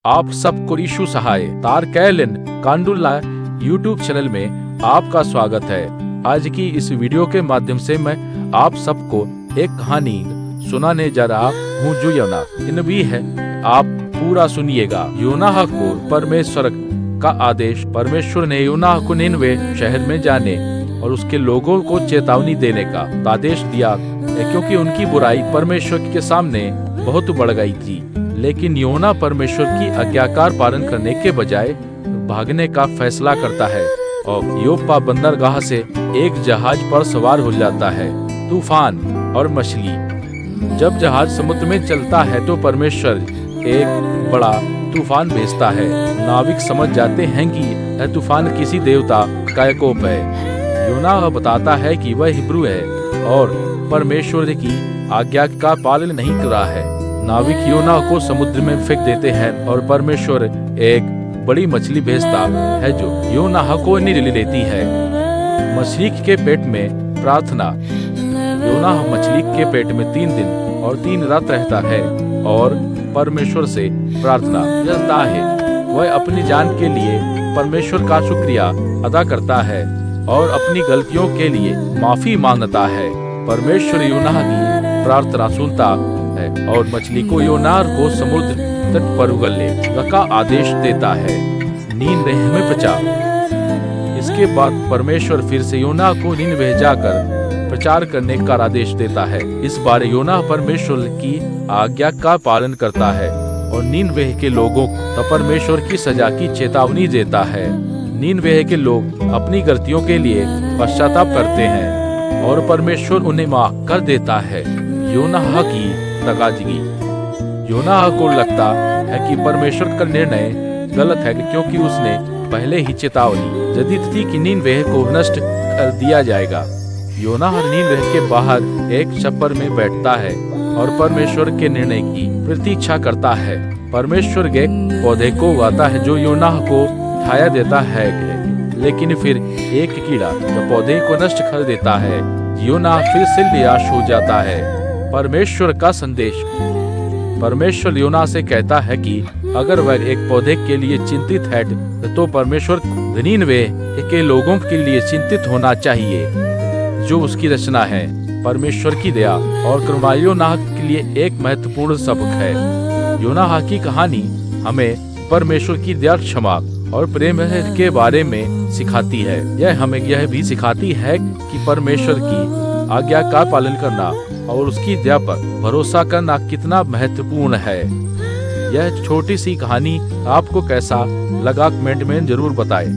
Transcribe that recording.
आप सबको यीशु सहाय तार कैलन कांडुला यूट्यूब चैनल में आपका स्वागत है। आज की इस वीडियो के माध्यम से मैं आप सबको एक कहानी सुनाने जा रहा हूँ जो योना नबी है। आप पूरा सुनिएगा। योना को परमेश्वर का आदेश। परमेश्वर ने योना को निनवे शहर में जाने और उसके लोगों को चेतावनी देने का आदेश दिया, क्योंकि उनकी बुराई परमेश्वर के सामने बहुत बढ़ गई थी। लेकिन योना परमेश्वर की आज्ञाकार पालन करने के बजाय भागने का फैसला करता है और योप्पा बंदरगाह से एक जहाज पर सवार हो जाता है। तूफान और मछली। जब जहाज समुद्र में चलता है तो परमेश्वर एक बड़ा तूफान भेजता है। नाविक समझ जाते हैं कि यह तूफान किसी देवता का कोप है। योना बताता है कि वह हिब्रू है और परमेश्वर की आज्ञा का पालन नहीं कर रहा है। नाविक योना को समुद्र में फेंक देते हैं और परमेश्वर एक बड़ी मछली भेजता है जो योना को निगल लेती है। मछली के पेट में प्रार्थना। योना मछली के पेट में 3 दिन और 3 रात रहता है और परमेश्वर से प्रार्थना करता है। वह अपनी जान के लिए परमेश्वर का शुक्रिया अदा करता है और अपनी गलतियों के लिए माफी मांगता है। परमेश्वर योना की प्रार्थना सुनता है और मछली को योना को समुद्र तट पर उगलने का आदेश देता है। नीनवे में बचा। इसके बाद परमेश्वर फिर से योना को नीनवे जाकर प्रचार करने का आदेश देता है। इस बार योना परमेश्वर की आज्ञा का पालन करता है और नीनवे के लोगों को परमेश्वर की सजा की चेतावनी देता है। नीनवे के लोग अपनी गलतियों के लिए पश्चाताप करते हैं और परमेश्वर उन्हें माफ कर देता है। योना की तगाजगी। योना को लगता है कि परमेश्वर का निर्णय गलत है, क्योंकि उसने पहले ही चेतावनी दी थी कि नीनवे को नष्ट कर दिया जाएगा। योना नीनवे के बाहर एक छप्पर में बैठता है और परमेश्वर के निर्णय की प्रतीक्षा करता है। परमेश्वर के पौधे को उगाता है जो योना को छाया देता है, लेकिन फिर एक कीड़ा जो पौधे को नष्ट कर देता है। योना फिर से निराश हो जाता है। परमेश्वर का संदेश। परमेश्वर योना से कहता है कि अगर वह एक पौधे के लिए चिंतित है तो परमेश्वर नीनवे के लोगों के लिए चिंतित होना चाहिए जो उसकी रचना है। परमेश्वर की दया और करुणा योना के लिए एक महत्वपूर्ण सबक है। योना की कहानी हमें परमेश्वर की दया, क्षमा और प्रेम के बारे में सिखाती है। यह हमें यह भी सिखाती है कि परमेश्वर की आज्ञा का पालन करना और उसकी दया पर भरोसा करना कितना महत्वपूर्ण है। यह छोटी सी कहानी आपको कैसा लगा कमेंट में जरूर बताएं।